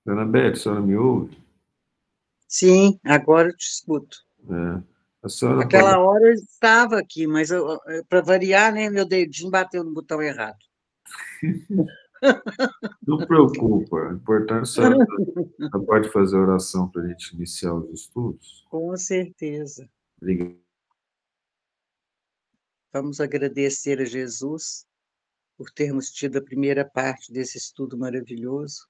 Dona Beth, a senhora me ouve? Sim, agora eu te escuto. É. A senhora pode. Aquela hora eu estava aqui, mas para variar, né, meu dedinho bateu no botão errado. Não preocupa, o importante é a senhora pode fazer a oração para a gente iniciar os estudos. Com certeza. Obrigado. Vamos agradecer a Jesus por termos tido a primeira parte desse estudo maravilhoso.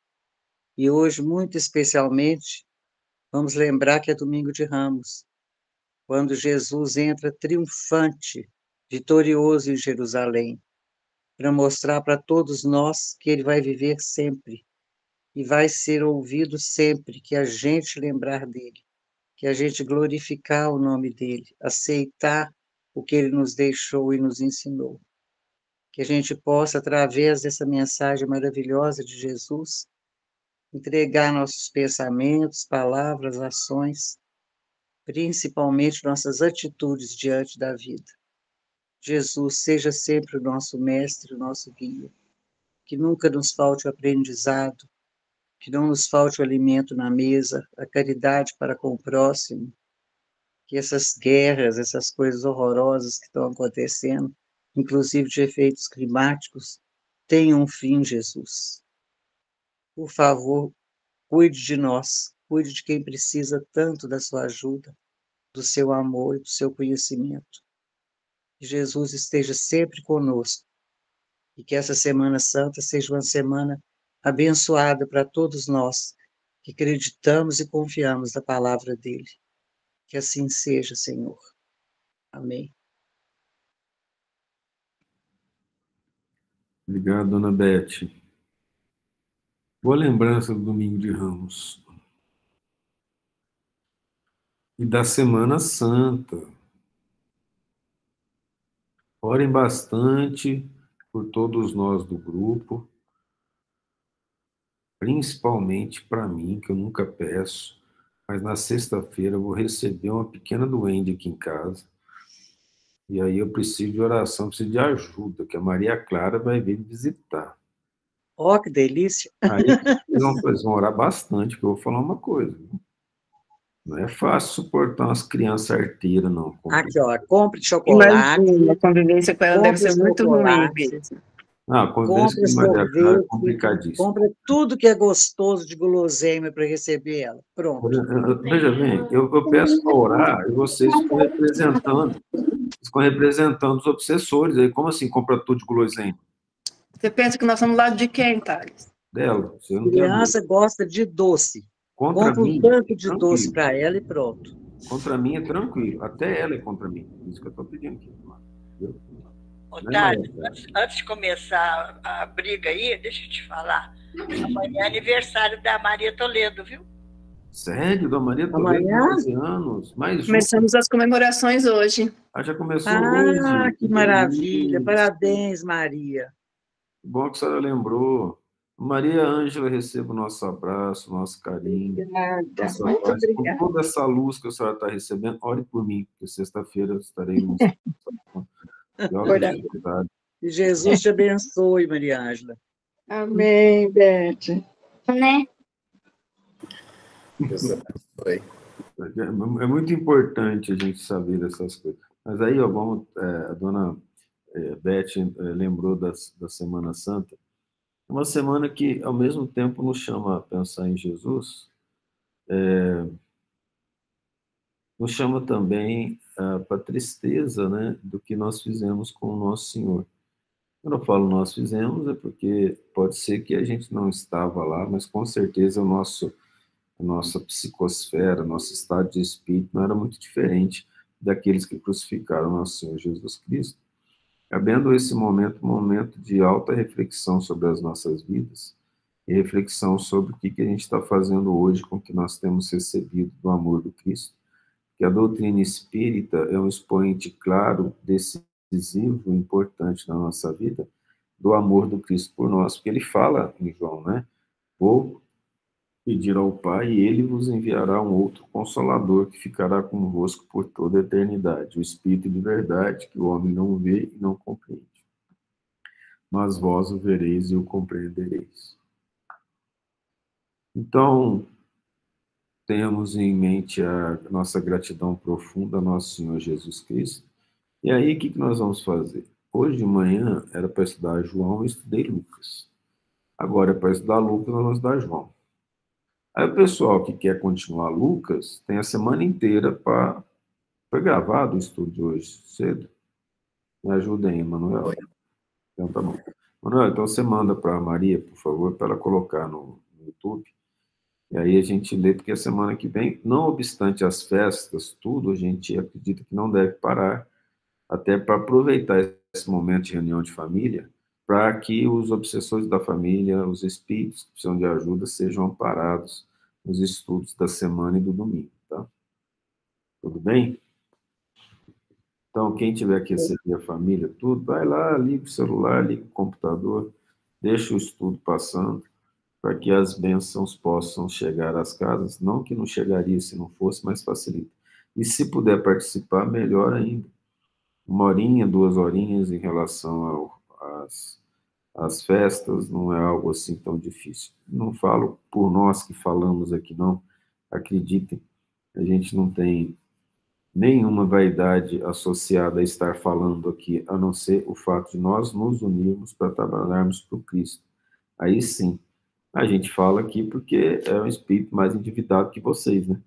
E hoje, muito especialmente, vamos lembrar que é Domingo de Ramos, quando Jesus entra triunfante, vitorioso em Jerusalém, para mostrar para todos nós que ele vai viver sempre e vai ser ouvido sempre que a gente lembrar dele, que a gente glorificar o nome dele, aceitar o que ele nos deixou e nos ensinou. Que a gente possa, através dessa mensagem maravilhosa de Jesus, entregar nossos pensamentos, palavras, ações, principalmente nossas atitudes diante da vida. Jesus seja sempre o nosso mestre, o nosso guia, que nunca nos falte o aprendizado, que não nos falte o alimento na mesa, a caridade para com o próximo, que essas guerras, essas coisas horrorosas que estão acontecendo, inclusive de efeitos climáticos, tenham um fim, Jesus. Por favor, cuide de nós, cuide de quem precisa tanto da sua ajuda, do seu amor e do seu conhecimento. Que Jesus esteja sempre conosco e que essa Semana Santa seja uma semana abençoada para todos nós que acreditamos e confiamos na palavra dele. Que assim seja, Senhor. Amém. Obrigado, dona Beth. Boa lembrança do Domingo de Ramos e da Semana Santa. Orem bastante por todos nós do grupo, principalmente para mim, que eu nunca peço, mas na sexta-feira eu vou receber uma pequena doente aqui em casa. E aí eu preciso de oração, preciso de ajuda, que a Maria Clara vai vir me visitar. Oh, que delícia! Aí vocês vão orar bastante, que eu vou falar uma coisa. Não é fácil suportar umas crianças arteiras, não. Aqui, ó, compre chocolate, Imagina, a convivência com ela deve compre ser muito ruim chocolate, mesmo. Ah, a convivência compre com Maria Clara é sorvete, complicadíssima. compre tudo que é gostoso de guloseima para receber ela. Pronto. Veja bem, eu peço para orar e vocês ficam representando os obsessores. Aí, como assim compra tudo de guloseima? Você pensa que nós somos do lado de quem, Thales? Dela, você não tem dúvida. Criança gosta de doce. Contra Compra um mim, tanto é de doce tranquilo. para ela e pronto. Contra mim é tranquilo. Até ela é contra mim. Isso que eu estou pedindo aqui. Entendeu? Não é Otávio, Maria Clara. antes de começar a briga aí, deixa eu te falar. Amanhã é aniversário da Maria Toledo, viu? Sério, Dona Maria Toledo, Amanhã? 12 anos. Mais um. Começamos as comemorações hoje. Ah, já começou Ah, hoje. que Que maravilha! delícia. Parabéns, Maria. Bom que a senhora lembrou. Maria Ângela, receba o nosso abraço, o nosso carinho, Obrigada, nossa muito paz. Com obrigada. toda essa luz que a senhora está recebendo, ore por mim, porque sexta-feira eu estarei no de alta Orar. dificuldade. Que Jesus te abençoe, Maria Ângela. Amém, Beth. Né? É muito importante a gente saber dessas coisas. Mas aí, ó, vamos, a dona Beth lembrou da Semana Santa. É uma semana que, ao mesmo tempo, nos chama a pensar em Jesus, nos chama também para a tristeza, né, do que nós fizemos com o nosso Senhor. Quando eu falo nós fizemos, é porque pode ser que a gente não estava lá, mas com certeza a nossa psicosfera, nosso estado de espírito não era muito diferente daqueles que crucificaram nosso Senhor Jesus Cristo. Cabendo esse momento, um momento de alta reflexão sobre as nossas vidas e reflexão sobre o que a gente está fazendo hoje com o que nós temos recebido do amor do Cristo, que a doutrina espírita é um expoente claro, decisivo, importante na nossa vida, do amor do Cristo por nós, porque ele fala em João, né? Vou pedir ao Pai e ele vos enviará um outro Consolador que ficará convosco por toda a eternidade, o Espírito de verdade que o homem não vê e não compreende. Mas vós o vereis e o compreendereis. Então, tenhamos em mente a nossa gratidão profunda ao nosso Senhor Jesus Cristo. E aí, o que nós vamos fazer? Hoje de manhã era para estudar João, eu estudei Lucas. Agora é para estudar Lucas, nós vamos estudar João. Aí o pessoal que quer continuar Lucas tem a semana inteira para... Foi gravado o estudo de hoje cedo? Me ajudem, Manuel. Então tá bom. Manuel, então você manda para a Maria, por favor, para ela colocar no YouTube. E aí a gente lê, porque a semana que vem, não obstante as festas, tudo, a gente acredita que não deve parar, até para aproveitar esse momento de reunião de família, para que os obsessores da família, os espíritos que precisam de ajuda, sejam amparados nos estudos da semana e do domingo, tá? Tudo bem? Então, quem tiver que receber a família, tudo, vai lá, liga o celular, liga o computador, deixa o estudo passando, para que as bênçãos possam chegar às casas, não que não chegaria se não fosse, mas facilita. E se puder participar, melhor ainda. 1 horinha, 2 horinhas em relação às festas, não é algo assim tão difícil. Não falo por nós que falamos aqui, não. Acreditem, a gente não tem nenhuma vaidade associada a estar falando aqui, a não ser o fato de nós nos unirmos para trabalharmos para o Cristo. Aí sim, a gente fala aqui porque é um espírito mais endividado que vocês, né?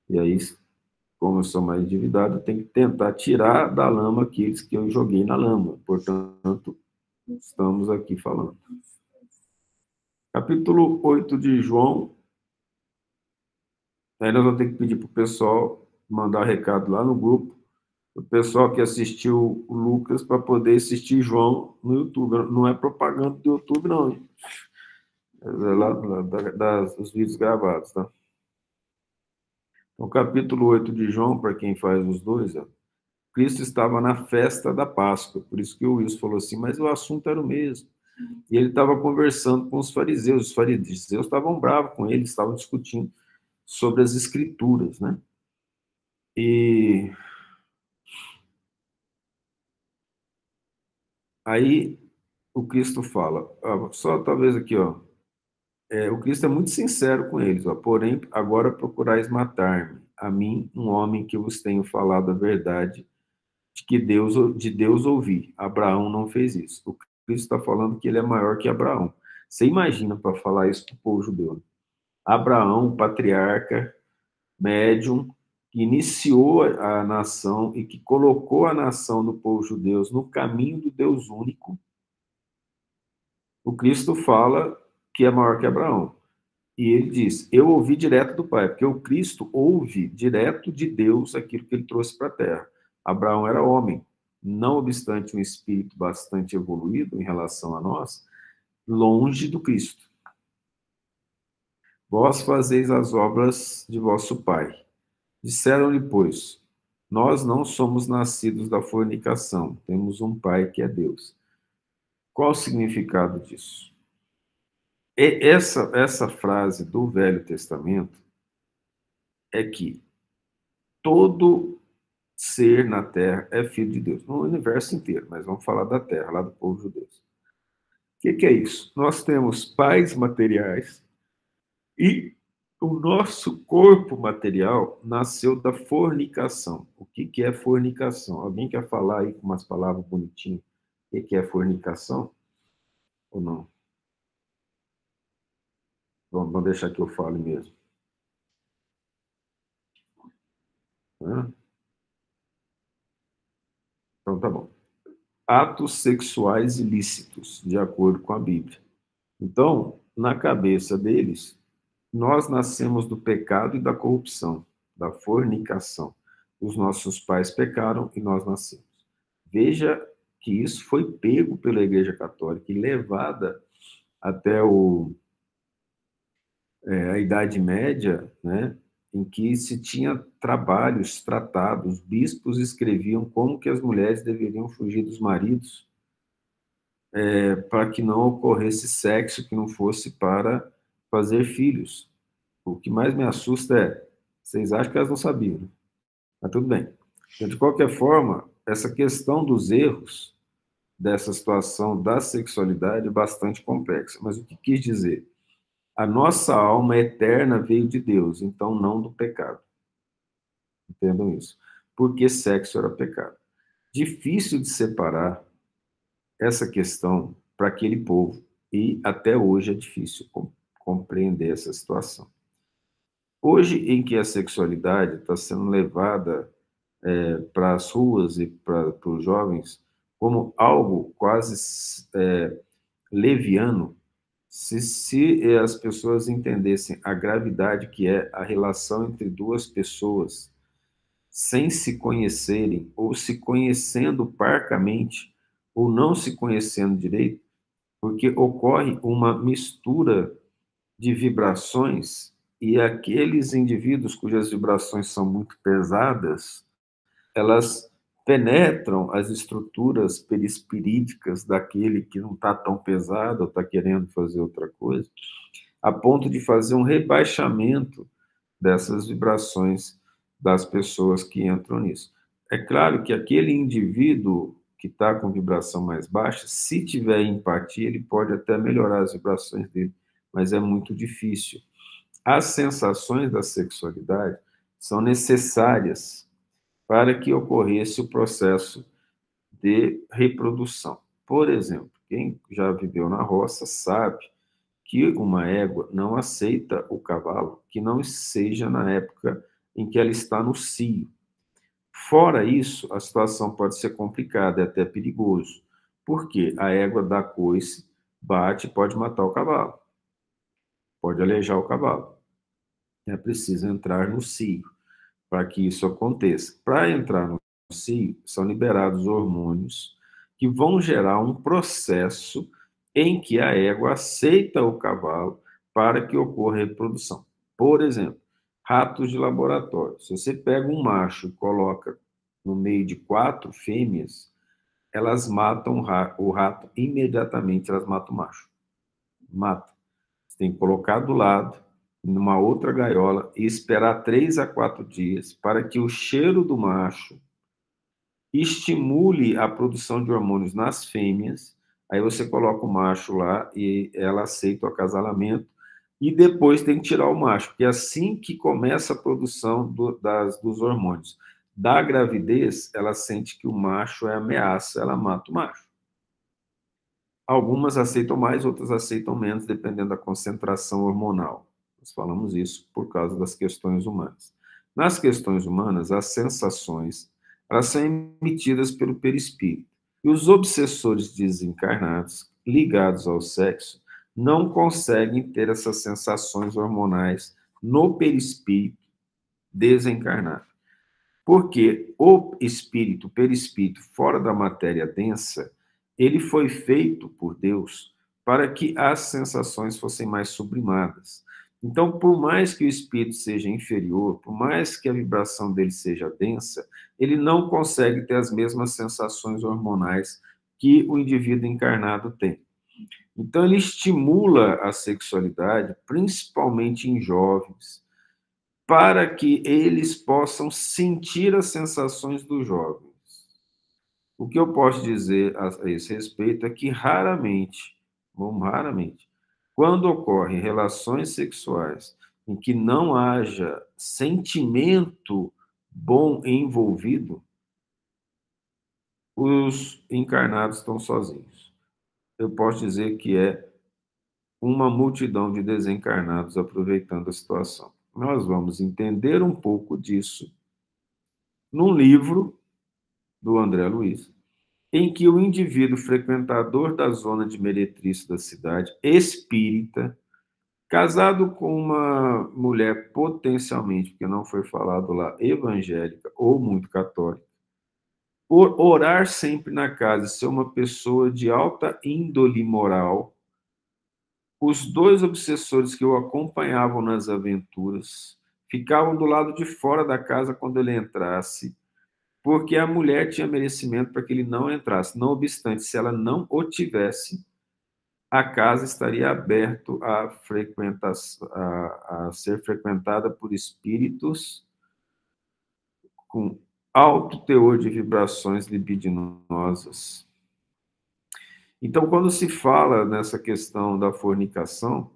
E aí, como eu sou mais endividado, eu tenho que tentar tirar da lama aqueles que eu joguei na lama. Portanto, estamos aqui falando. Capítulo 8 de João. Aí nós vamos ter que pedir para o pessoal mandar recado lá no grupo, o pessoal que assistiu o Lucas para poder assistir João no YouTube. Não é propaganda do YouTube, não, hein? É lá dos vídeos gravados, tá? Então, capítulo 8 de João, para quem faz os dois, ó, Cristo estava na festa da Páscoa, por isso que o Wilson falou assim, mas o assunto era o mesmo. E ele estava conversando com os fariseus estavam bravos com ele, estavam discutindo sobre as escrituras, né? E aí o Cristo fala, só talvez aqui, ó, o Cristo é muito sincero com eles, ó, porém agora procurais matar-me, a mim, um homem que vos tenho falado a verdade, de Deus ouvi. Abraão não fez isso. O Cristo está falando que ele é maior que Abraão. Você imagina para falar isso para o povo judeu? Abraão, patriarca, médium, que iniciou a nação e que colocou a nação do povo judeu no caminho do Deus único. O Cristo fala que é maior que Abraão. E ele diz, eu ouvi direto do Pai, porque o Cristo ouve direto de Deus aquilo que ele trouxe para a terra. Abraão era homem, não obstante um espírito bastante evoluído em relação a nós, longe do Cristo. Vós fazeis as obras de vosso Pai. Disseram-lhe, pois, nós não somos nascidos da fornicação, temos um Pai que é Deus. Qual o significado disso? Essa frase do Velho Testamento é que todo ser na Terra é filho de Deus, no universo inteiro, mas vamos falar da Terra, lá do povo judeu. O que é isso? Nós temos pais materiais e o nosso corpo material nasceu da fornicação. O que é fornicação? Alguém quer falar aí com umas palavras bonitinhas? O que é fornicação? Ou não? Vamos deixar que eu fale mesmo. Então tá bom. Atos sexuais ilícitos, de acordo com a Bíblia. Então, na cabeça deles, nós nascemos do pecado e da corrupção, da fornicação. Os nossos pais pecaram e nós nascemos. Veja que isso foi pego pela Igreja Católica e levada até a Idade Média, né, em que se tinha trabalhos, tratados, bispos escreviam como que as mulheres deveriam fugir dos maridos para que não ocorresse sexo que não fosse para fazer filhos. O que mais me assusta é, vocês acham que elas não sabiam, né? Mas tudo bem. Então, de qualquer forma, essa questão dos erros dessa situação da sexualidade é bastante complexa. Mas o que quis dizer? A nossa alma eterna veio de Deus, então não do pecado. Entendam isso. Porque sexo era pecado. Difícil de separar essa questão para aquele povo. E até hoje é difícil compreender essa situação. Hoje, em que a sexualidade está sendo levada para as ruas e para os jovens como algo quase leviano, se as pessoas entendessem a gravidade que é a relação entre duas pessoas sem se conhecerem, ou se conhecendo parcamente, ou não se conhecendo direito, porque ocorre uma mistura de vibrações e aqueles indivíduos cujas vibrações são muito pesadas, elas penetram as estruturas perispiríticas daquele que não está tão pesado ou está querendo fazer outra coisa, a ponto de fazer um rebaixamento dessas vibrações das pessoas que entram nisso. É claro que aquele indivíduo que está com vibração mais baixa, se tiver empatia, ele pode até melhorar as vibrações dele, mas é muito difícil. As sensações da sexualidade são necessárias para que ocorresse o processo de reprodução. Por exemplo, quem já viveu na roça sabe que uma égua não aceita o cavalo que não seja na época em que ela está no cio. Fora isso, a situação pode ser complicada e até perigoso, porque a égua dá coice, bate, pode matar o cavalo, pode alejar o cavalo. É preciso entrar no cio para que isso aconteça. Para entrar no cio, são liberados hormônios que vão gerar um processo em que a égua aceita o cavalo para que ocorra a reprodução. Por exemplo, ratos de laboratório. Se você pega um macho e coloca no meio de 4 fêmeas, elas matam o rato imediatamente, elas matam o macho. Mata. Você tem que colocar do lado, numa outra gaiola, e esperar 3 a 4 dias para que o cheiro do macho estimule a produção de hormônios nas fêmeas. Aí você coloca o macho lá e ela aceita o acasalamento, e depois tem que tirar o macho, porque é assim que começa a produção dos hormônios. Da gravidez, ela sente que o macho é ameaça, ela mata o macho. Algumas aceitam mais, outras aceitam menos, dependendo da concentração hormonal. Nós falamos isso por causa das questões humanas. Nas questões humanas, as sensações elas são emitidas pelo perispírito. E os obsessores desencarnados, ligados ao sexo, não conseguem ter essas sensações hormonais no perispírito desencarnado. Porque o perispírito, fora da matéria densa, ele foi feito por Deus para que as sensações fossem mais sublimadas. Então, por mais que o espírito seja inferior, por mais que a vibração dele seja densa, ele não consegue ter as mesmas sensações hormonais que o indivíduo encarnado tem. Então, ele estimula a sexualidade, principalmente em jovens, para que eles possam sentir as sensações dos jovens. O que eu posso dizer a esse respeito é que raramente, quando ocorrem relações sexuais em que não haja sentimento bom envolvido, os encarnados estão sozinhos. Eu posso dizer que é uma multidão de desencarnados aproveitando a situação. Nós vamos entender um pouco disso num livro do André Luiz, em que o indivíduo frequentador da zona de meretrício da cidade, espírita, casado com uma mulher potencialmente, porque não foi falado lá, evangélica ou muito católica, por orar sempre na casa, ser uma pessoa de alta índole moral, os 2 obsessores que o acompanhavam nas aventuras ficavam do lado de fora da casa quando ele entrasse, porque a mulher tinha merecimento para que ele não entrasse. Não obstante, se ela não o tivesse, a casa estaria aberta a ser frequentada por espíritos com alto teor de vibrações libidinosas. Então, quando se fala nessa questão da fornicação,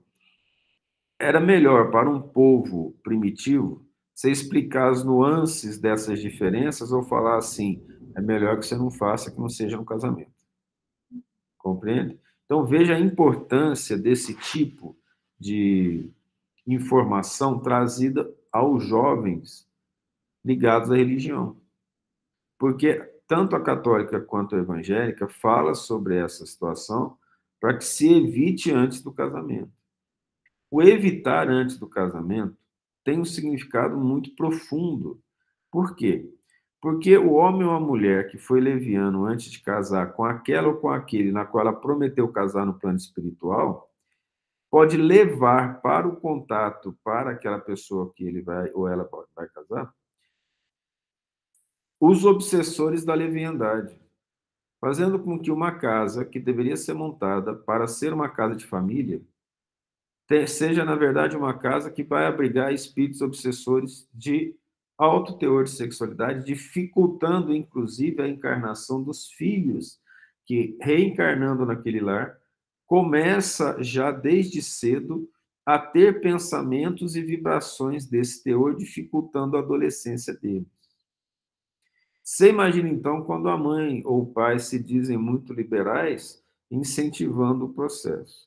era melhor para um povo primitivo você explicar as nuances dessas diferenças ou falar assim, é melhor que você não faça, que não seja no casamento. Compreende? Então, veja a importância desse tipo de informação trazida aos jovens ligados à religião. Porque tanto a católica quanto a evangélica fala sobre essa situação para que se evite antes do casamento. O evitar antes do casamento tem um significado muito profundo. Por quê? Porque o homem ou a mulher que foi leviano antes de casar com aquela ou com aquele na qual ela prometeu casar no plano espiritual, pode levar para o contato para aquela pessoa que ele vai ou ela vai casar, os obsessores da leviandade, fazendo com que uma casa que deveria ser montada para ser uma casa de família seja, na verdade, uma casa que vai abrigar espíritos obsessores de alto teor de sexualidade, dificultando, inclusive, a encarnação dos filhos, que, reencarnando naquele lar, começa já desde cedo a ter pensamentos e vibrações desse teor, dificultando a adolescência deles. Você imagina, então, quando a mãe ou o pai se dizem muito liberais, incentivando o processo.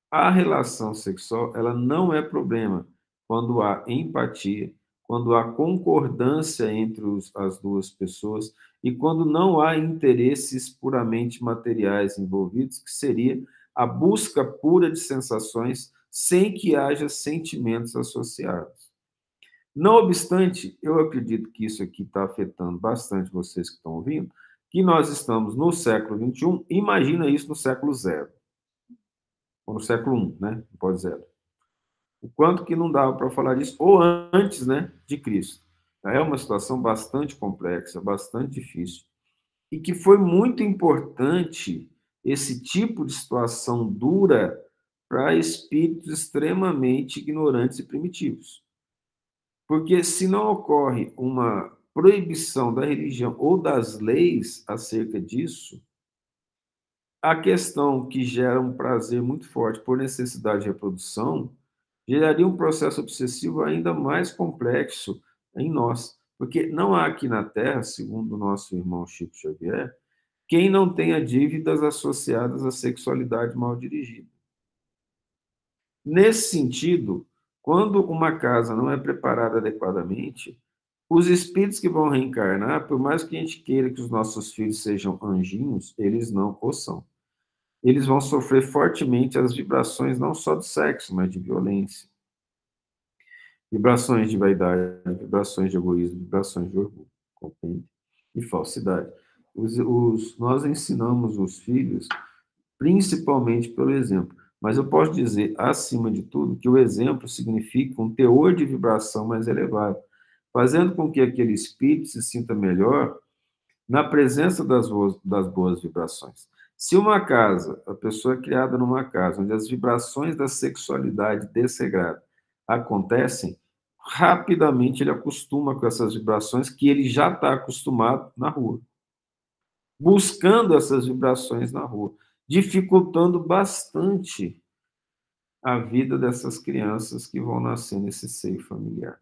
A relação sexual, ela não é problema quando há empatia, quando há concordância entre as duas pessoas e quando não há interesses puramente materiais envolvidos, que seria a busca pura de sensações sem que haja sentimentos associados. Não obstante, eu acredito que isso aqui está afetando bastante vocês que estão ouvindo, que nós estamos no século XXI, imagina isso no século zero. Ou no século I, né? Pós-zero. O quanto que não dava para falar disso, ou antes, né, de Cristo. É uma situação bastante complexa, bastante difícil, e que foi muito importante esse tipo de situação dura para espíritos extremamente ignorantes e primitivos. Porque se não ocorre uma proibição da religião ou das leis acerca disso, a questão que gera um prazer muito forte por necessidade de reprodução geraria um processo obsessivo ainda mais complexo em nós. Porque não há aqui na Terra, segundo o nosso irmão Chico Xavier, quem não tenha dívidas associadas à sexualidade mal dirigida. Nesse sentido, quando uma casa não é preparada adequadamente, os espíritos que vão reencarnar, por mais que a gente queira que os nossos filhos sejam anjinhos, eles não o são. Eles vão sofrer fortemente as vibrações não só do sexo, mas de violência. Vibrações de vaidade, vibrações de egoísmo, vibrações de orgulho, compreende? E falsidade. Nós ensinamos os filhos principalmente pelo exemplo. Mas eu posso dizer, acima de tudo, que o exemplo significa um teor de vibração mais elevado, fazendo com que aquele espírito se sinta melhor na presença das boas vibrações. Se uma casa, a pessoa é criada numa casa onde as vibrações da sexualidade desregrada acontecem, rapidamente ele acostuma com essas vibrações que ele já está acostumado na rua. Buscando essas vibrações na rua, dificultando bastante a vida dessas crianças que vão nascer nesse seio familiar.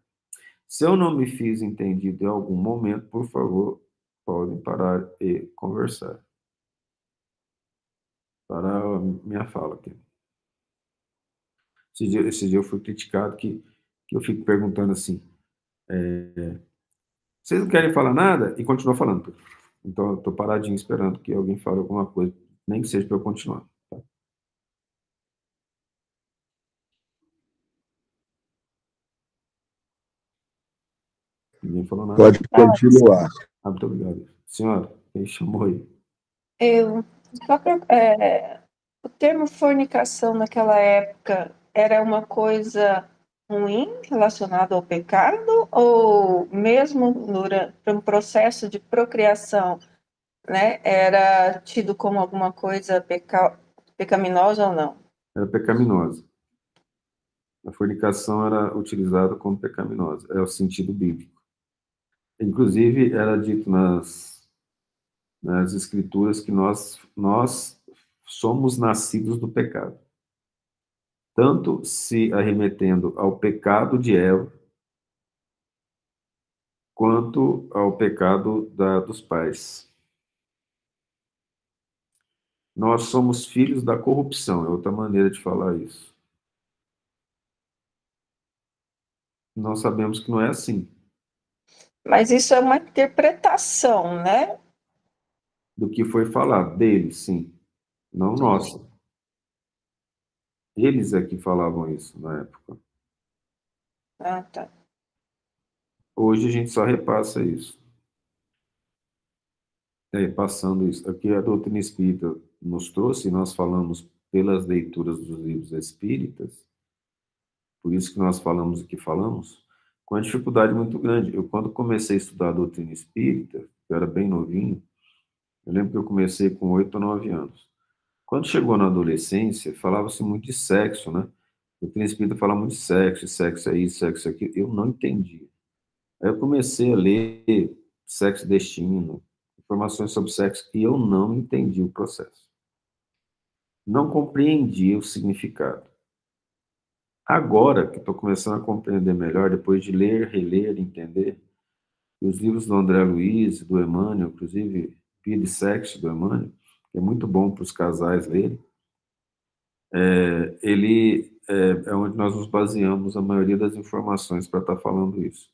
Se eu não me fiz entendido em algum momento, por favor, podem parar e conversar. Para a minha fala aqui. Esse dia eu fui criticado que eu fico perguntando assim, vocês não querem falar nada? E continua falando. Então, eu estou paradinho esperando que alguém fale alguma coisa, nem que seja para eu continuar. Tá? Ninguém falou nada. Pode continuar. Muito obrigado. Senhora, quem chamou aí? O termo fornicação naquela época era uma coisa ruim relacionada ao pecado ou mesmo para um processo de procriação, né, era tido como alguma coisa pecaminosa ou não? Era pecaminosa. A fornicação era utilizada como pecaminosa. É o sentido bíblico. Inclusive, era dito nas escrituras que nós somos nascidos do pecado. tanto se arremetendo ao pecado de Eva, quanto ao pecado dos pais. Nós somos filhos da corrupção, é outra maneira de falar isso. Nós sabemos que não é assim. Mas isso é uma interpretação, né? Do que foi falado, deles, sim, não nossa. Eles é que falavam isso na época. Ah, tá. Hoje a gente só repassa isso. Passando isso. Aqui a doutrina espírita nos trouxe, e nós falamos pelas leituras dos livros espíritas, por isso que nós falamos o que falamos, com uma dificuldade muito grande. Eu, quando comecei a estudar a doutrina espírita, eu era bem novinho, eu lembro que eu comecei com 8 ou 9 anos. Quando chegou na adolescência, falava-se muito de sexo, né? A doutrina espírita fala muito de sexo, sexo é isso, sexo é aquilo. Eu não entendia. Aí eu comecei a ler Sexo e Destino, informações sobre sexo, e eu não entendi o processo. Não compreendi o significado. Agora que estou começando a compreender melhor, depois de ler, reler, entender, os livros do André Luiz, do Emmanuel, inclusive Vida e Sexo, do Emmanuel, que é muito bom para os casais lerem, ele é onde nós nos baseamos a maioria das informações para estar falando isso.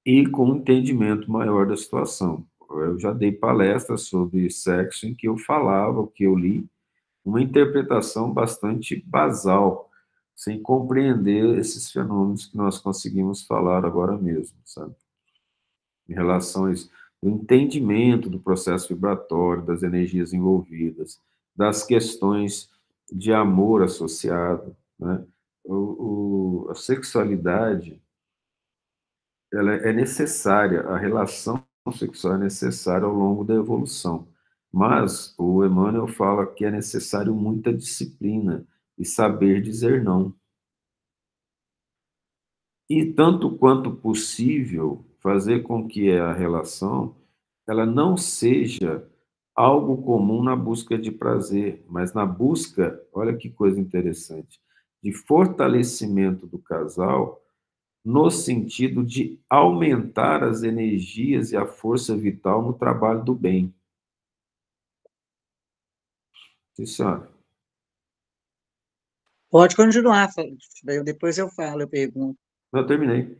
E com um entendimento maior da situação. Eu já dei palestras sobre sexo em que eu falava, o que eu li, uma interpretação bastante basal, sem compreender esses fenômenos que nós conseguimos falar agora mesmo, sabe? Em relação a isso, o entendimento do processo vibratório, das energias envolvidas, das questões de amor associado, né? A sexualidade, ela é necessária, a relação sexual é necessária ao longo da evolução. Mas o Emmanuel fala que é necessário muita disciplina e saber dizer não. E tanto quanto possível, fazer com que a relação ela não seja algo comum na busca de prazer, mas na busca, olha que coisa interessante, de fortalecimento do casal no sentido de aumentar as energias e a força vital no trabalho do bem. Sim, senhora. Pode continuar, depois eu falo, eu pergunto. Eu terminei.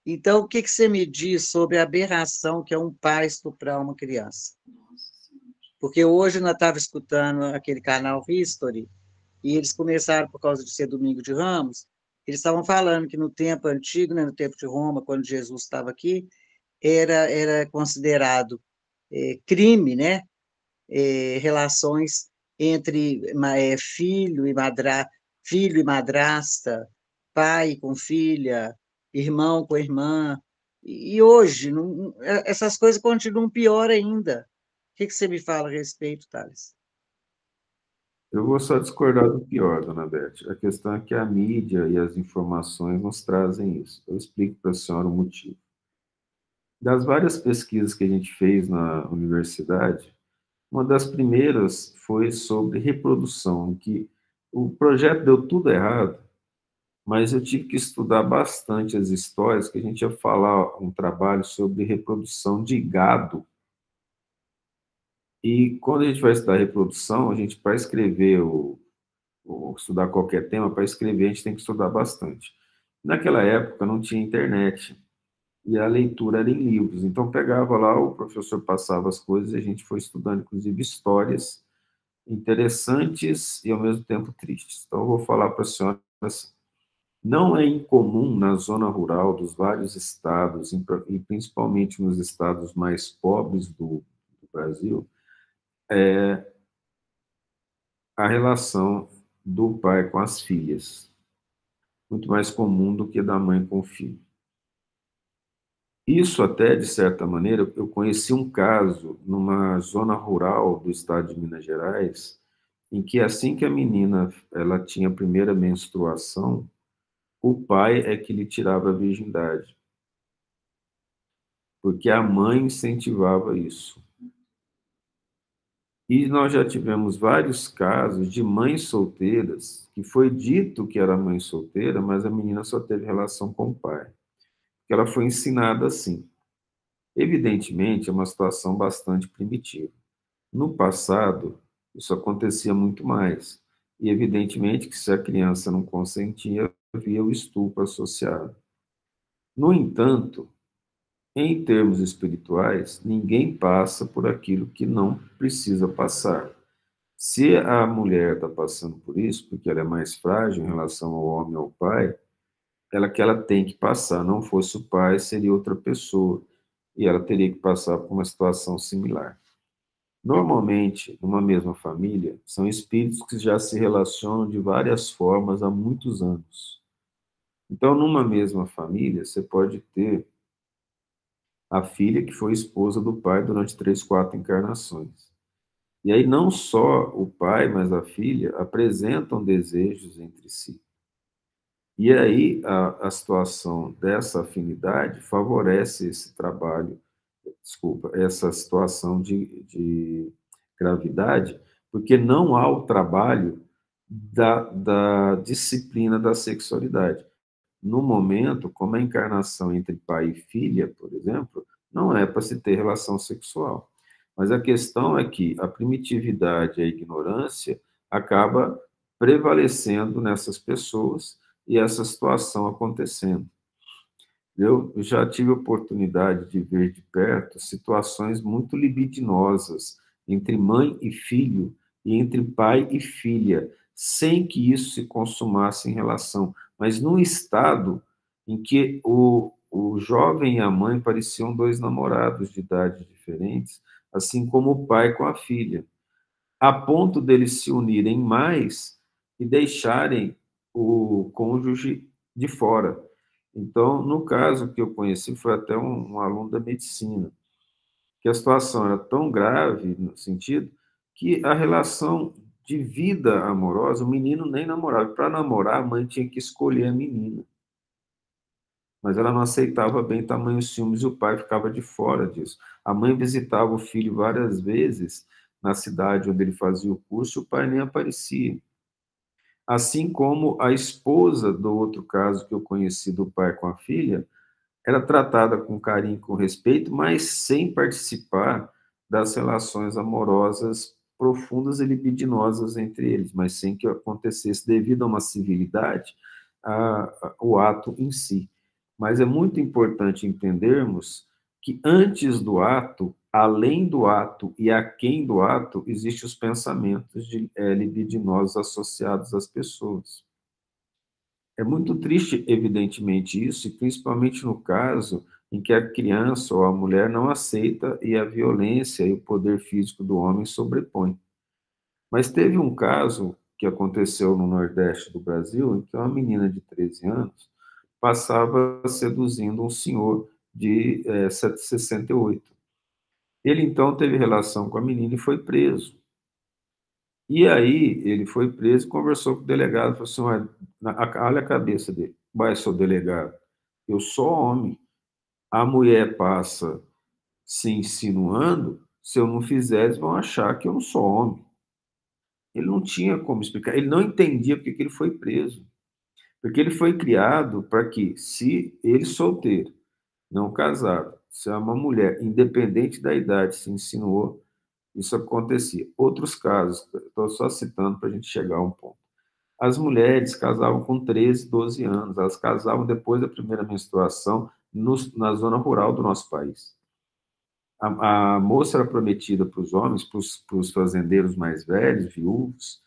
Então, o que você me diz sobre a aberração que é um pai estuprar uma criança? Porque hoje nós estávamos escutando aquele canal History, e eles começaram, por causa de ser Domingo de Ramos, eles estavam falando que no tempo antigo, né, no tempo de Roma, quando Jesus estava aqui, era considerado crime, né, relações entre filho e madrasta, pai com filha, irmão com irmã. E hoje, essas coisas continuam pior ainda. O que você me fala a respeito, Thales? Eu vou só discordar do pior, dona Beth. A questão é que a mídia e as informações nos trazem isso. Eu explico para a senhora o motivo. Das várias pesquisas que a gente fez na universidade, uma das primeiras foi sobre reprodução, em que o projeto deu tudo errado, mas eu tive que estudar bastante as histórias, que a gente ia falar um trabalho sobre reprodução de gado. E quando a gente vai estudar reprodução, a gente, para escrever ou estudar qualquer tema, para escrever, a gente tem que estudar bastante. Naquela época não tinha internet e a leitura era em livros. Então pegava lá, o professor passava as coisas e a gente foi estudando, inclusive, histórias interessantes e ao mesmo tempo tristes. Então eu vou falar para a senhora assim, não é incomum na zona rural dos vários estados, e principalmente nos estados mais pobres do Brasil, a relação do pai com as filhas. Muito mais comum do que da mãe com o filho. Isso até, de certa maneira, eu conheci um caso numa zona rural do estado de Minas Gerais, em que assim que a menina ela tinha a primeira menstruação, o pai é que lhe tirava a virgindade, porque a mãe incentivava isso. E nós já tivemos vários casos de mães solteiras, que foi dito que era mãe solteira, mas a menina só teve relação com o pai, que ela foi ensinada assim. Evidentemente, é uma situação bastante primitiva. No passado, isso acontecia muito mais. E, evidentemente, que se a criança não consentia, havia o estupro associado. No entanto, em termos espirituais, ninguém passa por aquilo que não precisa passar. Se a mulher está passando por isso, porque ela é mais frágil em relação ao homem ou ao pai, ela que ela tem que passar. Não fosse o pai, seria outra pessoa. E ela teria que passar por uma situação similar. Normalmente, numa mesma família, são espíritos que já se relacionam de várias formas há muitos anos. Então, numa mesma família, você pode ter a filha que foi esposa do pai durante 3, 4 encarnações. E aí não só o pai, mas a filha apresentam desejos entre si. E aí a situação dessa afinidade favorece esse trabalho, desculpa, essa situação de gravidade, porque não há o trabalho da disciplina da sexualidade. No momento, como a encarnação entre pai e filha, por exemplo, não é para se ter relação sexual. Mas a questão é que a primitividade e a ignorância acaba prevalecendo nessas pessoas e essa situação acontecendo. Eu já tive a oportunidade de ver de perto situações muito libidinosas entre mãe e filho e entre pai e filha, sem que isso se consumasse em relação, mas num estado em que o jovem e a mãe pareciam dois namorados de idades diferentes, assim como o pai com a filha, a ponto deles se unirem mais e deixarem o cônjuge de fora. Então, no caso que eu conheci, foi até um aluno da medicina, que a situação era tão grave, no sentido, que a relação de vida amorosa, o menino nem namorava. Para namorar, a mãe tinha que escolher a menina. Mas ela não aceitava bem tamanhos ciúmes e o pai ficava de fora disso. A mãe visitava o filho várias vezes na cidade onde ele fazia o curso e o pai nem aparecia. Assim como a esposa do outro caso que eu conheci do pai com a filha, era tratada com carinho e com respeito, mas sem participar das relações amorosas profundas e libidinosas entre eles, mas sem que acontecesse, devido a uma civilidade, o ato em si. Mas é muito importante entendermos que antes do ato, além do ato e aquém do ato, existem os pensamentos libidinosos associados às pessoas. É muito triste, evidentemente, isso, e principalmente no caso em que a criança ou a mulher não aceita e a violência e o poder físico do homem sobrepõe. Mas teve um caso que aconteceu no Nordeste do Brasil, em que uma menina de 13 anos passava seduzindo um senhor de 68. Ele, então, teve relação com a menina e foi preso. E aí ele foi preso, conversou com o delegado, falou assim, olha a cabeça dele, vai, sou delegado, eu sou homem, a mulher passa se insinuando, se eu não fizer, eles vão achar que eu não sou homem. Ele não tinha como explicar, ele não entendia porque que ele foi preso, porque ele foi criado para que, se ele solteiro, não casado, se uma mulher, independente da idade, se insinuou, isso acontecia. Outros casos, estou só citando para a gente chegar a um ponto. As mulheres casavam com 13, 12 anos, elas casavam depois da primeira menstruação na zona rural do nosso país. A moça era prometida para os homens, para os fazendeiros mais velhos, viúvos,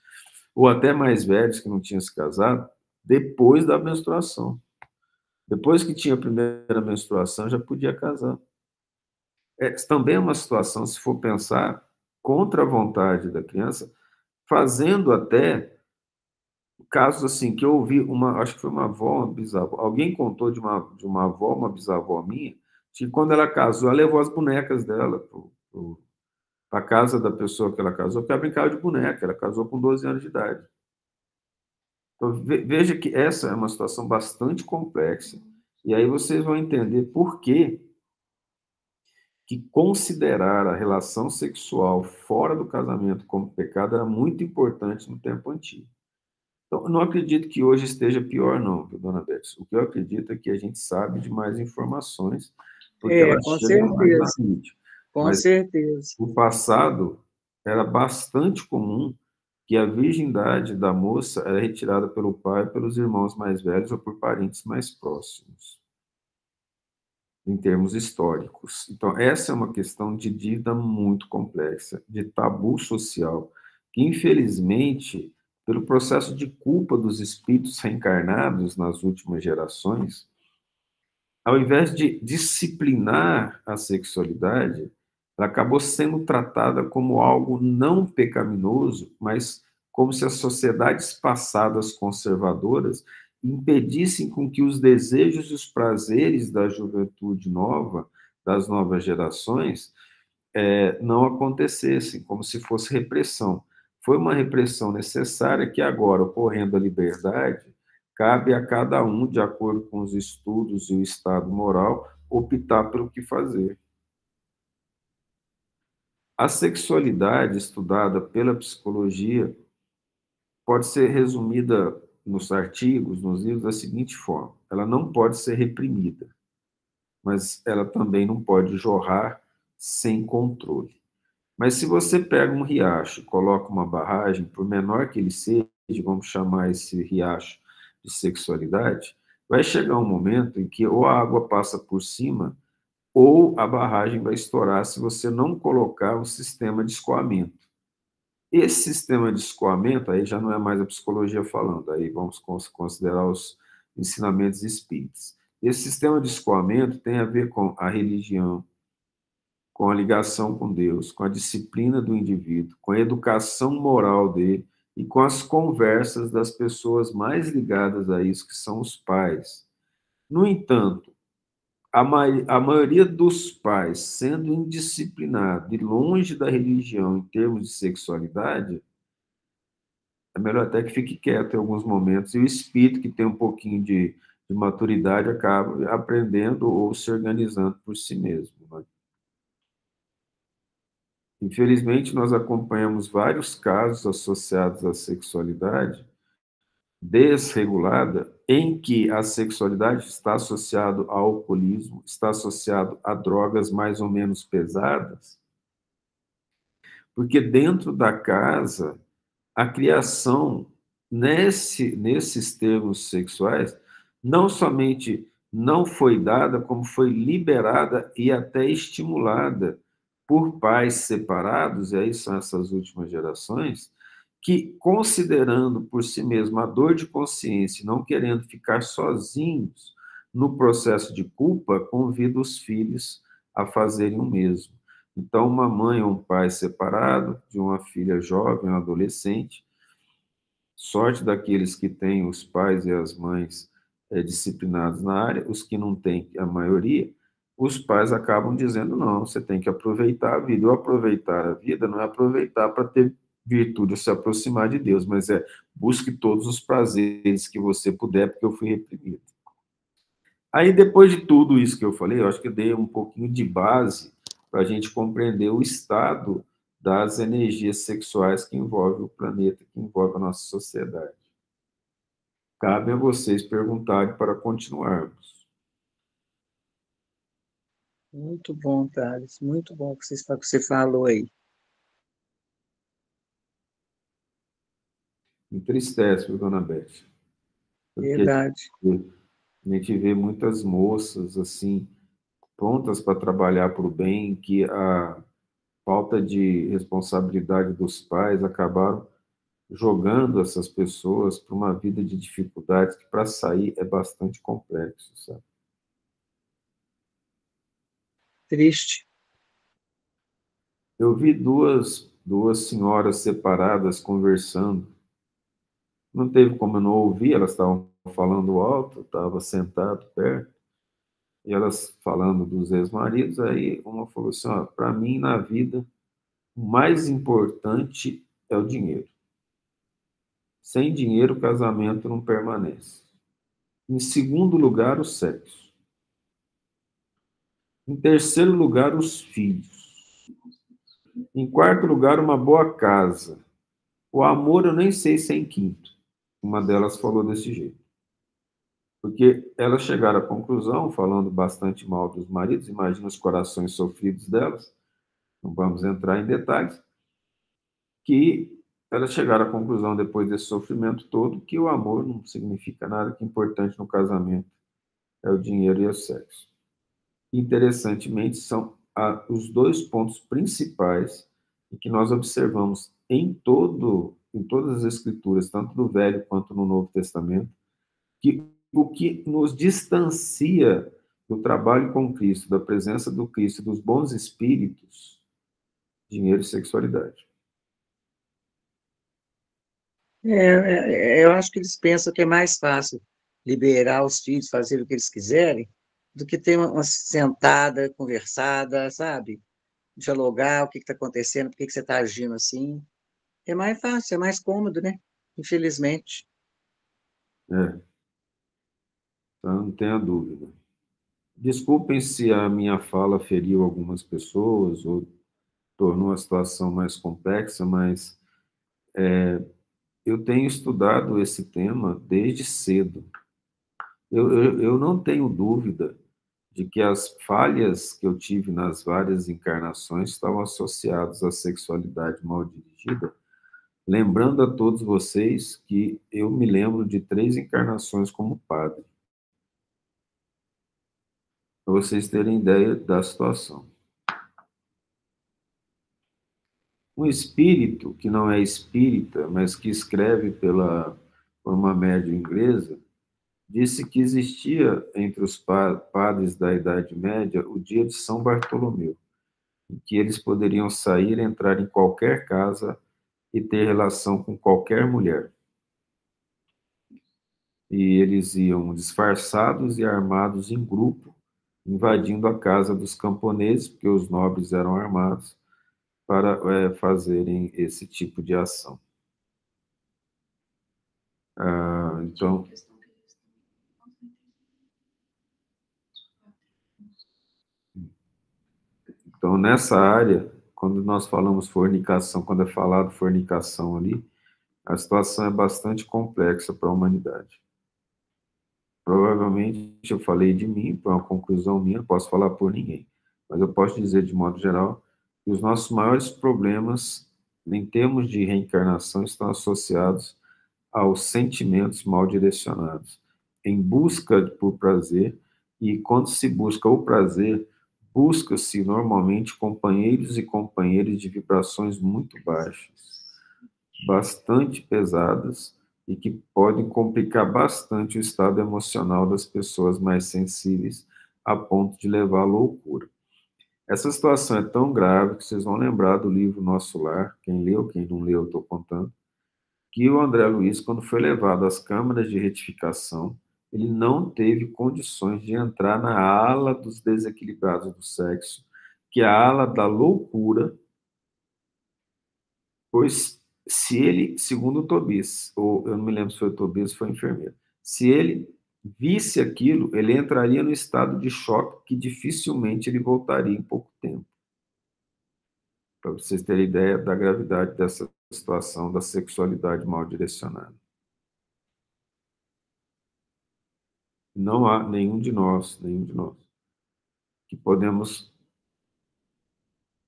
ou até mais velhos que não tinham se casado, depois da menstruação. Depois que tinha a primeira menstruação, já podia casar. Também é uma situação, se for pensar, contra a vontade da criança, fazendo até casos assim, que eu ouvi, acho que foi uma avó, uma bisavó, alguém contou de uma avó, uma bisavó minha, que quando ela casou, ela levou as bonecas dela para a casa da pessoa que ela casou, porque ela brincava de boneca, ela casou com 12 anos de idade. Então, veja que essa é uma situação bastante complexa, e aí vocês vão entender por que que considerar a relação sexual fora do casamento como pecado era muito importante no tempo antigo. Então, eu não acredito que hoje esteja pior, não, viu, dona Beth? O que eu acredito é que a gente sabe de mais informações, porque elas Com chegam mais na certeza, mídia. com Mas certeza. no passado, era bastante comum que a virgindade da moça era retirada pelo pai, pelos irmãos mais velhos ou por parentes mais próximos, em termos históricos. Então, essa é uma questão de dívida muito complexa, de tabu social, que, infelizmente, pelo processo de culpa dos espíritos reencarnados nas últimas gerações, ao invés de disciplinar a sexualidade, ela acabou sendo tratada como algo não pecaminoso, mas como se as sociedades passadas conservadoras impedissem com que os desejos e os prazeres da juventude nova, das novas gerações, não acontecessem, como se fosse repressão. Foi uma repressão necessária que agora, ocorrendo a liberdade, cabe a cada um, de acordo com os estudos e o estado moral, optar pelo que fazer. A sexualidade estudada pela psicologia pode ser resumida nos artigos, nos livros, da seguinte forma: ela não pode ser reprimida, mas ela também não pode jorrar sem controle. Mas se você pega um riacho e coloca uma barragem, por menor que ele seja, vamos chamar esse riacho de sexualidade, vai chegar um momento em que ou a água passa por cima ou a barragem vai estourar se você não colocar um sistema de escoamento. Esse sistema de escoamento, aí já não é mais a psicologia falando, aí vamos considerar os ensinamentos espíritas. Esse sistema de escoamento tem a ver com a religião, com a ligação com Deus, com a disciplina do indivíduo, com a educação moral dele e com as conversas das pessoas mais ligadas a isso, que são os pais. No entanto, a maioria dos pais, sendo indisciplinado e longe da religião em termos de sexualidade, é melhor até que fique quieto em alguns momentos, e o espírito que tem um pouquinho de maturidade acaba aprendendo ou se organizando por si mesmo. Né? Infelizmente, nós acompanhamos vários casos associados à sexualidade desregulada, em que a sexualidade está associada ao alcoolismo, está associado a drogas mais ou menos pesadas, porque dentro da casa, a criação nesses termos sexuais não somente não foi dada, como foi liberada e até estimulada por pais separados, e aí são essas últimas gerações, que, considerando por si mesmo a dor de consciência, não querendo ficar sozinhos no processo de culpa, convida os filhos a fazerem o mesmo. Então, uma mãe ou um pai separado de uma filha jovem, um adolescente, sorte daqueles que têm os pais e as mães disciplinados na área, os que não têm, a maioria, os pais acabam dizendo, não, você tem que aproveitar a vida. Ou aproveitar a vida não é aproveitar para ter virtude ou se aproximar de Deus, mas é busque todos os prazeres que você puder, porque eu fui reprimido. Aí, depois de tudo isso que eu falei, eu acho que eu dei um pouquinho de base para a gente compreender o estado das energias sexuais que envolvem o planeta, que envolvem a nossa sociedade. Cabe a vocês perguntarem para continuarmos. Muito bom, Thales, muito bom o que você falou aí. Entristece, viu, dona Beth? Porque Verdade. a gente vê muitas moças, assim, prontas para trabalhar para o bem, que a falta de responsabilidade dos pais acabaram jogando essas pessoas para uma vida de dificuldades que, para sair, é bastante complexo, sabe? Triste. Eu vi duas senhoras separadas conversando. Não teve como eu não ouvir, elas estavam falando alto, estava sentado perto, e elas falando dos ex-maridos. Aí uma falou assim: para mim, na vida, o mais importante é o dinheiro. Sem dinheiro, o casamento não permanece. Em segundo lugar, o sexo. Em terceiro lugar, os filhos. Em quarto lugar, uma boa casa. O amor, eu nem sei se é em quinto. Uma delas falou desse jeito. Porque elas chegaram à conclusão, falando bastante mal dos maridos, imagina os corações sofridos delas, não vamos entrar em detalhes, que elas chegaram à conclusão, depois desse sofrimento todo, que o amor não significa nada, que importante no casamento é o dinheiro e o sexo. Interessantemente, são os dois pontos principais que nós observamos em todas as escrituras, tanto do Velho quanto no Novo Testamento, que o que nos distancia do trabalho com Cristo, da presença do Cristo, dos bons espíritos, dinheiro e sexualidade. Eu acho que eles pensam que é mais fácil liberar os filhos, fazer o que eles quiserem, do que ter uma sentada, conversada, sabe? Dialogar o que está acontecendo, por que você está agindo assim. É mais fácil, é mais cômodo, né? Infelizmente. Então, não tenha dúvida. Desculpem se a minha fala feriu algumas pessoas ou tornou a situação mais complexa, mas eu tenho estudado esse tema desde cedo. Eu não tenho dúvida de que as falhas que eu tive nas várias encarnações estavam associadas à sexualidade mal dirigida. Lembrando a todos vocês que eu me lembro de 3 encarnações como padre, para vocês terem ideia da situação. Um espírito que não é espírita, mas que escreve por uma médium inglesa, disse que existia entre os padres da Idade Média o dia de São Bartolomeu, em que eles poderiam sair, entrar em qualquer casa e ter relação com qualquer mulher. E eles iam disfarçados e armados em grupo, invadindo a casa dos camponeses, porque os nobres eram armados, para fazerem esse tipo de ação. Então, nessa área, quando nós falamos fornicação, quando é falado fornicação ali, a situação é bastante complexa para a humanidade. Provavelmente eu falei de mim, para uma conclusão minha, posso falar por ninguém, mas eu posso dizer de modo geral que os nossos maiores problemas em termos de reencarnação estão associados aos sentimentos mal direcionados, em busca por prazer, e quando se busca o prazer, busca-se normalmente companheiros e companheiras de vibrações muito baixas, bastante pesadas, e que podem complicar bastante o estado emocional das pessoas mais sensíveis, a ponto de levar à loucura. Essa situação é tão grave que vocês vão lembrar do livro Nosso Lar, quem leu, quem não leu, eu estou contando, que o André Luiz, quando foi levado às câmaras de retificação, ele não teve condições de entrar na ala dos desequilibrados do sexo, que é a ala da loucura, pois se ele, segundo o Tobias, ou eu não me lembro se foi o Tobias ou foi o enfermeiro, se ele visse aquilo, ele entraria no estado de choque que dificilmente ele voltaria em pouco tempo. Para vocês terem ideia da gravidade dessa situação da sexualidade mal direcionada. Não há nenhum de nós, que podemos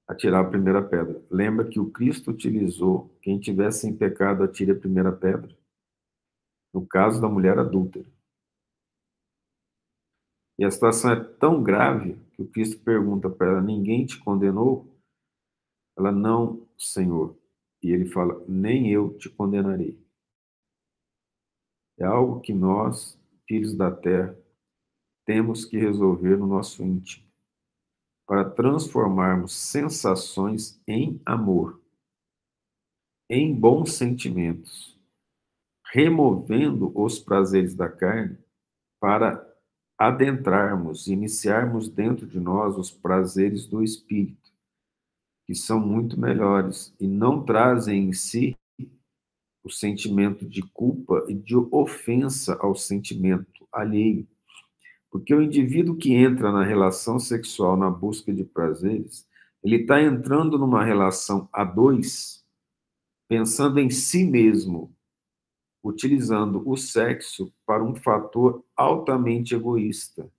atirar a primeira pedra. Lembra que o Cristo utilizou, quem tivesse em pecado, atire a primeira pedra. No caso da mulher adúltera. E a situação é tão grave que o Cristo pergunta para ela, ninguém te condenou? Ela, não, Senhor. E ele fala, nem eu te condenarei. É algo que nós, filhos da terra, temos que resolver no nosso íntimo, para transformarmos sensações em amor, em bons sentimentos, removendo os prazeres da carne para adentrarmos, iniciarmos dentro de nós os prazeres do espírito, que são muito melhores e não trazem em si o sentimento de culpa e de ofensa ao sentimento alheio. Porque o indivíduo que entra na relação sexual na busca de prazeres, ele está entrando numa relação a dois, pensando em si mesmo, utilizando o sexo para um fator altamente egoísta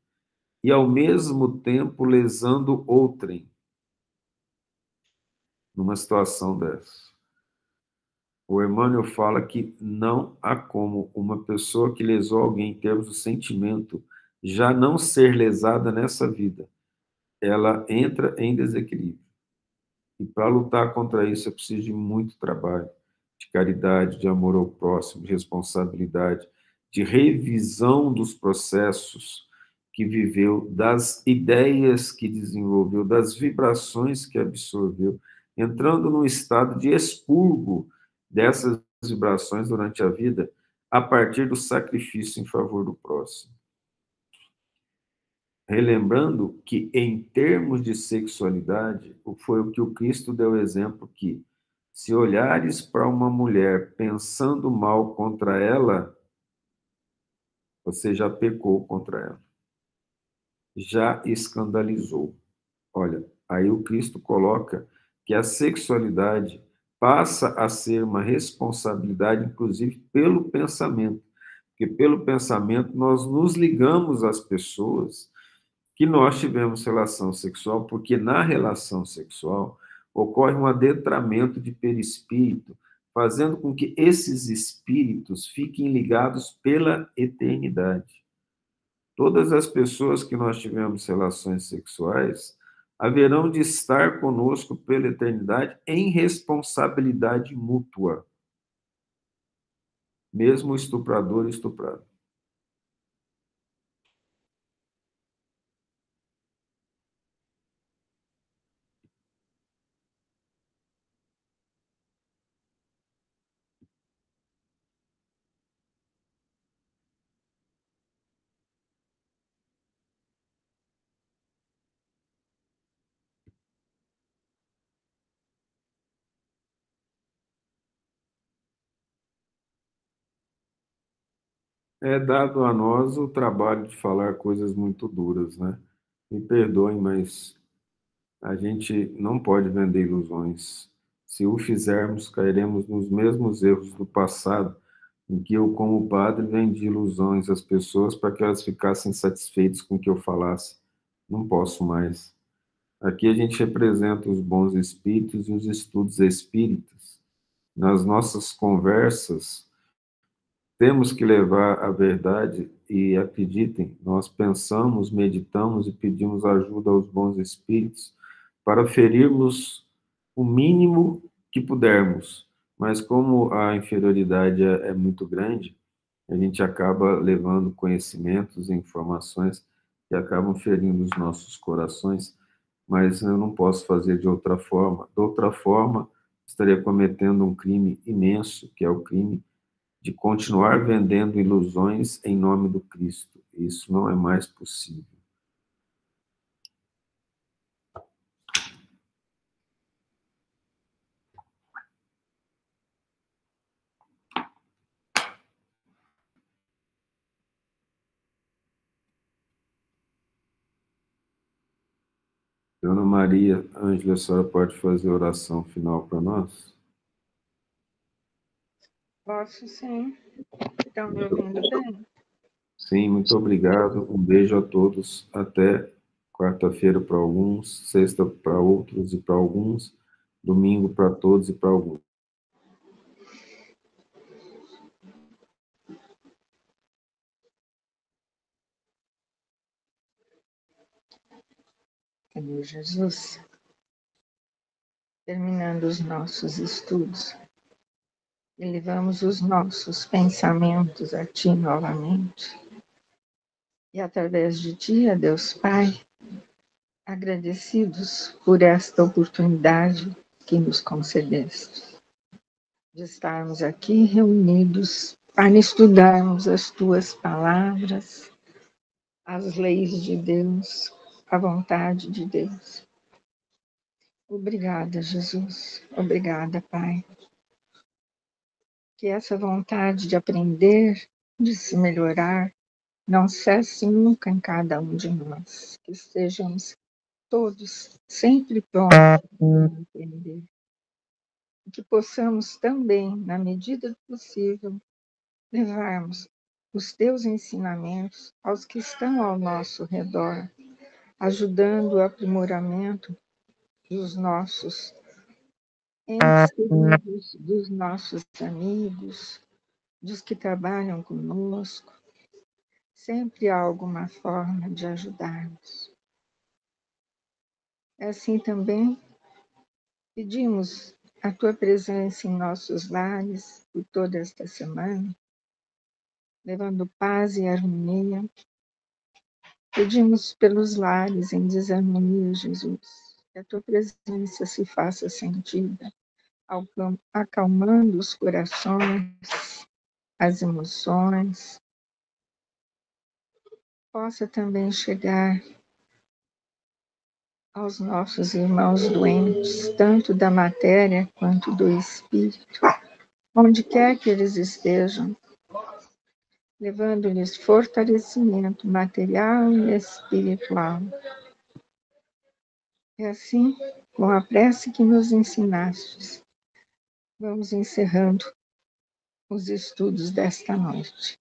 e, ao mesmo tempo, lesando outrem numa situação dessa. O Emmanuel fala que não há como uma pessoa que lesou alguém em termos de sentimento já não ser lesada nessa vida. Ela entra em desequilíbrio. E para lutar contra isso é preciso de muito trabalho, de caridade, de amor ao próximo, de responsabilidade, de revisão dos processos que viveu, das ideias que desenvolveu, das vibrações que absorveu, entrando num estado de expurgo dessas vibrações durante a vida, a partir do sacrifício em favor do próximo. Relembrando que, em termos de sexualidade, foi o que o Cristo deu exemplo que, se olhares para uma mulher pensando mal contra ela, você já pecou contra ela, já escandalizou. Olha, aí o Cristo coloca que a sexualidade passa a ser uma responsabilidade, inclusive, pelo pensamento, porque pelo pensamento nós nos ligamos às pessoas que nós tivemos relação sexual, porque na relação sexual ocorre um adentramento de perispírito, fazendo com que esses espíritos fiquem ligados pela eternidade. Todas as pessoas que nós tivemos relações sexuais haverão de estar conosco pela eternidade em responsabilidade mútua, mesmo o estuprador e estuprado. É dado a nós o trabalho de falar coisas muito duras, né? Me perdoem, mas a gente não pode vender ilusões. Se o fizermos, cairemos nos mesmos erros do passado, em que eu, como padre, vendi ilusões às pessoas para que elas ficassem satisfeitas com o que eu falasse. Não posso mais. Aqui a gente representa os bons espíritos e os estudos espíritas. Nas nossas conversas, temos que levar a verdade e acreditem, nós pensamos, meditamos e pedimos ajuda aos bons espíritos para ferirmos o mínimo que pudermos. Mas como a inferioridade é muito grande, a gente acaba levando conhecimentos e informações que acabam ferindo os nossos corações, mas eu não posso fazer de outra forma. De outra forma, estaria cometendo um crime imenso, que é o crime de continuar vendendo ilusões em nome do Cristo. Isso não é mais possível. Dona Maria Ângela, a senhora pode fazer a oração final para nós? Posso sim. Estão me ouvindo bem? Sim, muito obrigado. Um beijo a todos. Até quarta-feira para alguns, sexta para outros e para alguns, domingo para todos e para alguns. Senhor Jesus, terminando os nossos estudos, elevamos os nossos pensamentos a Ti novamente. E através de Ti, a Deus Pai, agradecidos por esta oportunidade que nos concedeste, de estarmos aqui reunidos para estudarmos as Tuas palavras, as leis de Deus, a vontade de Deus. Obrigada, Jesus. Obrigada, Pai. Que essa vontade de aprender, de se melhorar, não cesse nunca em cada um de nós, que estejamos todos sempre prontos para aprender. E que possamos também, na medida do possível, levarmos os teus ensinamentos aos que estão ao nosso redor, ajudando o aprimoramento dos nossos entes queridos, dos nossos amigos, dos que trabalham conosco. Sempre há alguma forma de ajudarmos. Assim também pedimos a tua presença em nossos lares por toda esta semana, levando paz e harmonia. Pedimos pelos lares em desarmonia, Jesus, que a tua presença se faça sentida, acalmando os corações, as emoções. Possa também chegar aos nossos irmãos doentes, tanto da matéria quanto do espírito, onde quer que eles estejam, levando-lhes fortalecimento material e espiritual. E assim, com a prece que nos ensinastes, vamos encerrando os estudos desta noite.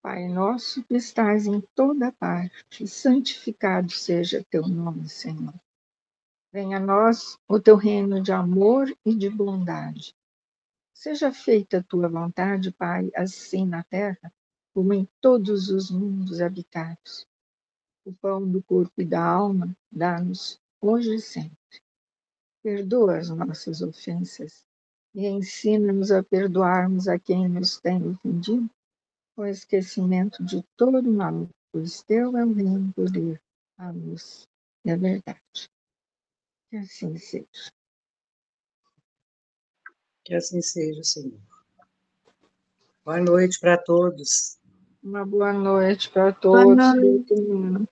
Pai nosso que estás em toda parte, santificado seja teu nome, Senhor. Venha a nós o teu reino de amor e de bondade. Seja feita a tua vontade, Pai, assim na terra, como em todos os mundos habitados. O pão do corpo e da alma, dá-nos hoje e sempre. Perdoa as nossas ofensas e ensina-nos a perdoarmos a quem nos tem ofendido, com esquecimento de todo mal, pois teu é o reino, o poder, a luz e a verdade. Que assim seja. Que assim seja, Senhor. Boa noite para todos. Uma boa noite para todos. Boa noite.